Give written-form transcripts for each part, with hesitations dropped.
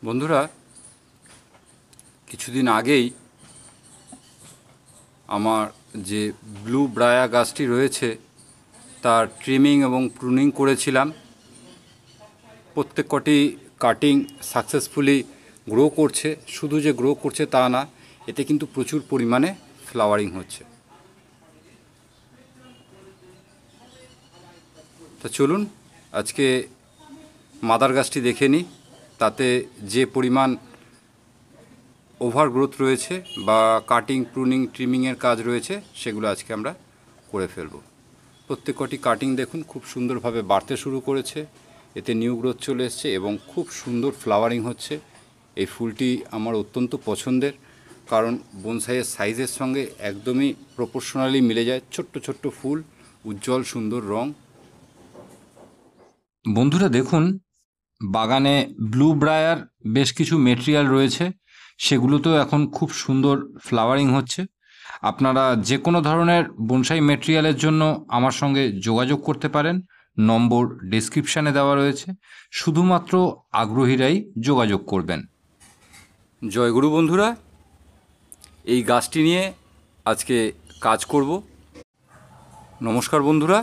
বন্ধুরা, কিছুদিন আগেই আমার যে ব্লু ব্রায়া গাছটি রয়েছে তার ট্রিমিং এবং প্রুনিং করেছিলাম। প্রত্যেক কটি কাটিং সাকসেসফুলি গ্রো করছে। শুধু যে গ্রো করছে তা না, এতে কিন্তু প্রচুর পরিমাণে ফ্লাওয়ারিং হচ্ছে। তা চলুন আজকে মাদার গাছটি দেখে নিই, তাতে যে পরিমাণ ওভার গ্রোথ রয়েছে বা কাটিং প্রুনিং ট্রিমিংয়ের কাজ রয়েছে সেগুলো আজকে আমরা করে ফেলব। প্রত্যেক কটি কাটিং দেখুন খুব সুন্দরভাবে বাড়তে শুরু করেছে, এতে নিউ গ্রোথ চলে এসছে এবং খুব সুন্দর ফ্লাওয়ারিং হচ্ছে। এই ফুলটি আমার অত্যন্ত পছন্দের, কারণ বনসাইয়ের সাইজের সঙ্গে একদমই প্রপোর্শনালি মিলে যায়। ছোট্ট ছোট্ট ফুল, উজ্জ্বল সুন্দর রং। বন্ধুরা দেখুন, বাগানে ব্লু ব্রায়ার বেশ কিছু মেটেরিয়াল রয়েছে, সেগুলোতেও এখন খুব সুন্দর ফ্লাওয়ারিং হচ্ছে। আপনারা যে কোনো ধরনের বনসাই মেটেরিয়ালের জন্য আমার সঙ্গে যোগাযোগ করতে পারেন। নম্বর ডেসক্রিপশানে দেওয়া রয়েছে, শুধুমাত্র আগ্রহীরাই যোগাযোগ করবেন। জয়গুরু বন্ধুরা, এই গাছটি নিয়ে আজকে কাজ করব। নমস্কার বন্ধুরা,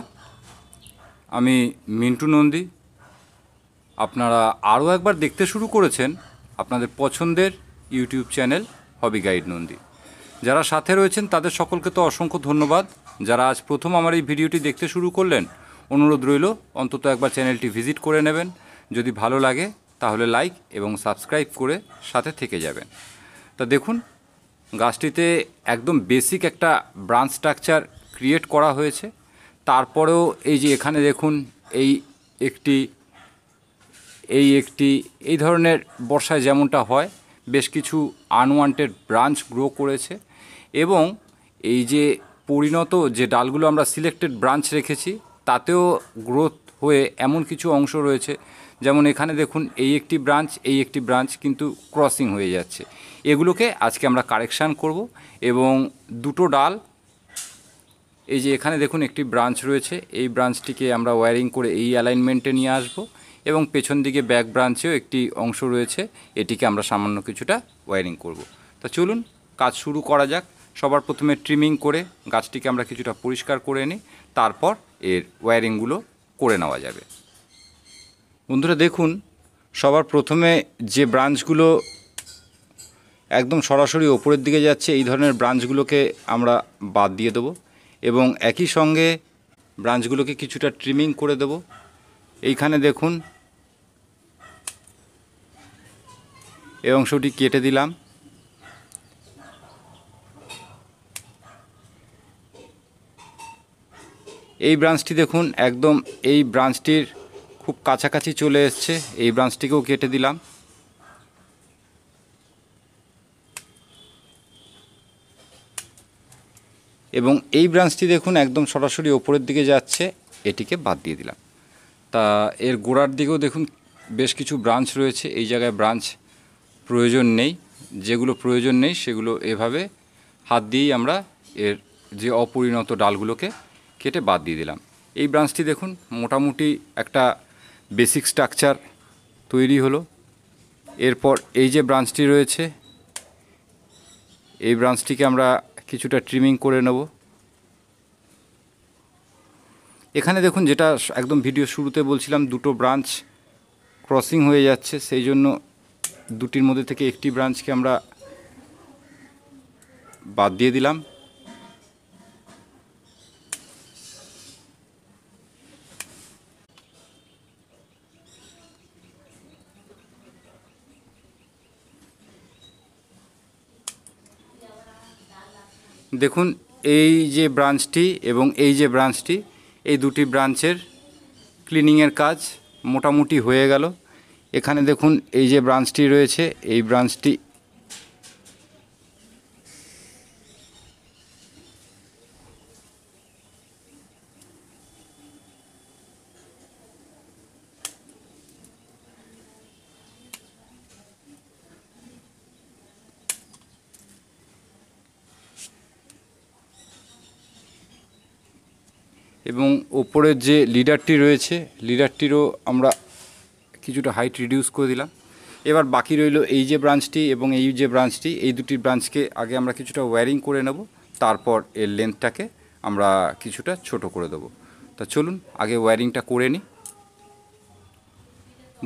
আমি মিন্টু নন্দী। আপনারা আরও একবার দেখতে শুরু করেছেন আপনাদের পছন্দের ইউটিউব চ্যানেল হবি গাইড নন্দী। যারা সাথে রয়েছেন তাদের সকলকে তো অসংখ্য ধন্যবাদ। যারা আজ প্রথম আমার এই ভিডিওটি দেখতে শুরু করলেন, অনুরোধ রইল অন্তত একবার চ্যানেলটি ভিজিট করে নেবেন। যদি ভালো লাগে তাহলে লাইক এবং সাবস্ক্রাইব করে সাথে থেকে যাবেন। তা দেখুন, গাছটিতে একদম বেসিক একটা ব্রাঞ্চ স্ট্রাকচার ক্রিয়েট করা হয়েছে। তারপরেও এই যে এখানে দেখুন, এই একটি এই ধরনের বর্ষায় যেমনটা হয়, বেশ কিছু আনওয়ান্টেড ব্রাঞ্চ গ্রো করেছে। এবং এই যে পরিণত যে ডালগুলো আমরা সিলেক্টেড ব্রাঞ্চ রেখেছি, তাতেও গ্রোথ হয়ে এমন কিছু অংশ রয়েছে, যেমন এখানে দেখুন এই একটি ব্রাঞ্চ কিন্তু ক্রসিং হয়ে যাচ্ছে। এগুলোকে আজকে আমরা কারেকশান করব। এবং দুটো ডাল, এই যে এখানে দেখুন একটি ব্রাঞ্চ রয়েছে, এই ব্রাঞ্চটিকে আমরা ওয়্যারিং করে এই অ্যালাইনমেন্টে নিয়ে আসব। এবং পেছন দিকে ব্যাক ব্রাঞ্চেও একটি অংশ রয়েছে, এটিকে আমরা সামান্য কিছুটা ওয়্যারিং করব। তা চলুন কাজ শুরু করা যাক। সবার প্রথমে ট্রিমিং করে গাছটিকে আমরা কিছুটা পরিষ্কার করে নিই, তারপর এর ওয়্যারিংগুলো করে নেওয়া যাবে। বন্ধুরা দেখুন, সবার প্রথমে যে ব্রাঞ্চগুলো একদম সরাসরি ওপরের দিকে যাচ্ছে, এই ধরনের ব্রাঞ্চগুলোকে আমরা বাদ দিয়ে দেবো এবং একই সঙ্গে ব্রাঞ্চগুলোকে কিছুটা ট্রিমিং করে দেব। এইখানে দেখুন এই অংশটি কেটে দিলাম। এই ব্রাঞ্চটি দেখুন একদম এই ব্রাঞ্চটির খুব কাছাকাছি চলে এসছে, এই ব্রাঞ্চটিকেও কেটে দিলাম। এবং এই ব্রাঞ্চটি দেখুন একদম সরাসরি ওপরের দিকে যাচ্ছে, এটিকে বাদ দিয়ে দিলাম। তা এর গোড়ার দিকেও দেখুন বেশ কিছু ব্রাঞ্চ রয়েছে, এই জায়গায় ব্রাঞ্চ প্রয়োজন নেই। যেগুলো প্রয়োজন নেই সেগুলো এভাবে হাত দিয়েই আমরা এর যে অপরিণত ডালগুলোকে কেটে বাদ দিয়ে দিলাম। এই ব্রাঞ্চটি দেখুন মোটামুটি একটা বেসিক স্ট্রাকচার তৈরি হলো। এরপর এই যে ব্রাঞ্চটি রয়েছে, এই ব্রাঞ্চটিকে আমরা কিছুটা ট্রিমিং করে নেব। এখানে দেখুন, যেটা একদম ভিডিও শুরুতে বলছিলাম, দুটো ব্রাঞ্চ ক্রসিং হয়ে যাচ্ছে, সেই জন্য দুটির মধ্যে থেকে একটি ব্রাঞ্চকে আমরা বাদ দিয়ে দিলাম। দেখুন এই যে ব্রাঞ্চটি এবং এই যে ব্রাঞ্চটি, এই দুটি ব্রাঞ্চের ক্লিনিংয়ের কাজ মোটামুটি হয়ে গেল। এখানে দেখুন এই যে ব্রাঞ্চটি রয়েছে, এই ব্রাঞ্চটি এবং ওপরের যে লিডারটি রয়েছে, লিডারটিরও আমরা কিছুটা হাইট রিডিউস করে দিলাম। এবার বাকি রইল এই যে ব্রাঞ্চটি এবং এই যে ব্রাঞ্চটি, এই দুটি ব্রাঞ্চকে আগে আমরা কিছুটা ওয়্যারিং করে নেব, তারপর এর লেন্থটাকে আমরা কিছুটা ছোট করে দেবো। তা চলুন আগে ওয়্যারিংটা করে নিই।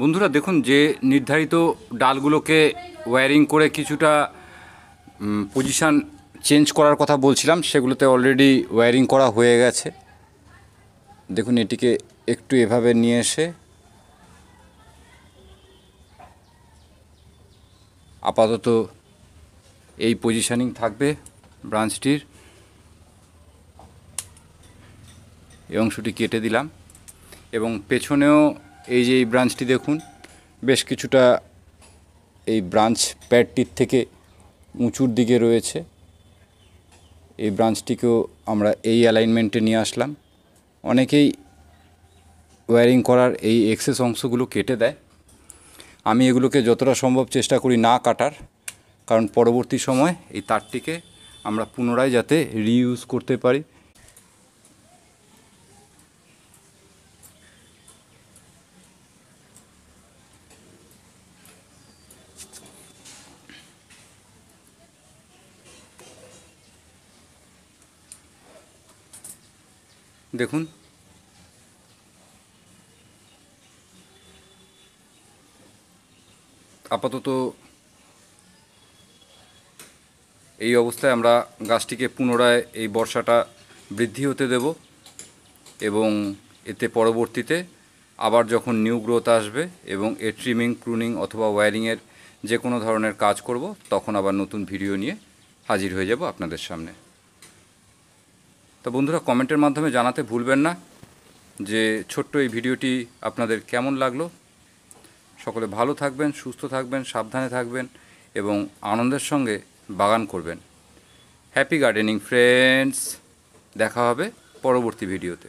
বন্ধুরা দেখুন, যে নির্ধারিত ডালগুলোকে ওয়্যারিং করে কিছুটা পজিশান চেঞ্জ করার কথা বলছিলাম, সেগুলোতে অলরেডি ওয়্যারিং করা হয়ে গেছে। দেখুন, এটিকে একটু এভাবে নিয়ে এসে আপাতত এই পজিশানিং থাকবে ব্রাঞ্চটির। এই অংশটি কেটে দিলাম এবং পেছনেও এই যে এই ব্রাঞ্চটি দেখুন, বেশ কিছুটা এই ব্রাঞ্চ প্যাডটির থেকে উঁচুর দিকে রয়েছে। এই ব্রাঞ্চটিকেও আমরা এই অ্যালাইনমেন্টে নিয়ে আসলাম। অনেকেই ওয়্যারিং করার এই এক্সেস অংশগুলো কেটে দেয়, আমি এগুলোকে যতটা সম্ভব চেষ্টা করি না কাটার, কারণ পরবর্তী সময় এই তারটিকে আমরা পুনরায় যাতে রিইউজ করতে পারি। দেখুন, আপাতত এই অবস্থায় আমরা গাছটিকে পুনরায় এই বর্ষাটা বৃদ্ধি হতে দেব এবং এতে পরবর্তীতে আবার যখন নিউ গ্রোথ আসবে এবং এর ট্রিমিং, প্রুনিং অথবা ওয়্যারিংয়ের যে কোনো ধরনের কাজ করব, তখন আবার নতুন ভিডিও নিয়ে হাজির হয়ে যাব আপনাদের সামনে। তো বন্ধুরা, কমেন্টের মাধ্যমে জানাতে ভুলবেন না যে ছোট্ট এই ভিডিওটি আপনাদের কেমন লাগলো। সকলে ভালো থাকবেন, সুস্থ থাকবেন, সাবধানে থাকবেন এবং আনন্দের সঙ্গে বাগান করবেন। হ্যাপি গার্ডেনিং ফ্রেন্ডস, দেখা হবে পরবর্তী ভিডিওতে।